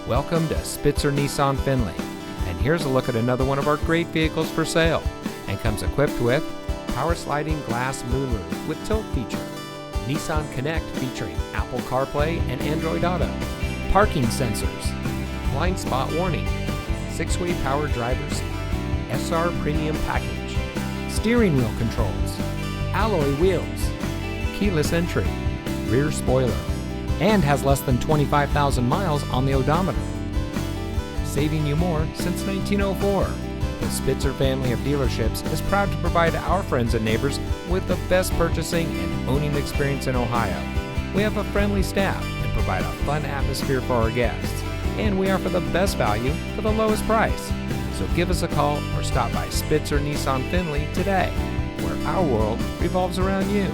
Welcome to Spitzer Nissan Findlay, and here's a look at another one of our great vehicles for sale, and comes equipped with power sliding glass moonroof with tilt feature, Nissan Connect featuring Apple CarPlay and Android Auto, parking sensors, blind spot warning, 6-way power driver's seat, SR premium package, steering wheel controls, alloy wheels, keyless entry, rear spoiler, and has less than 25,000 miles on the odometer. Saving you more since 1904. The Spitzer family of dealerships is proud to provide our friends and neighbors with the best purchasing and owning experience in Ohio. We have a friendly staff and provide a fun atmosphere for our guests, and we offer the best value for the lowest price. So give us a call or stop by Spitzer Nissan Findlay today, where our world revolves around you.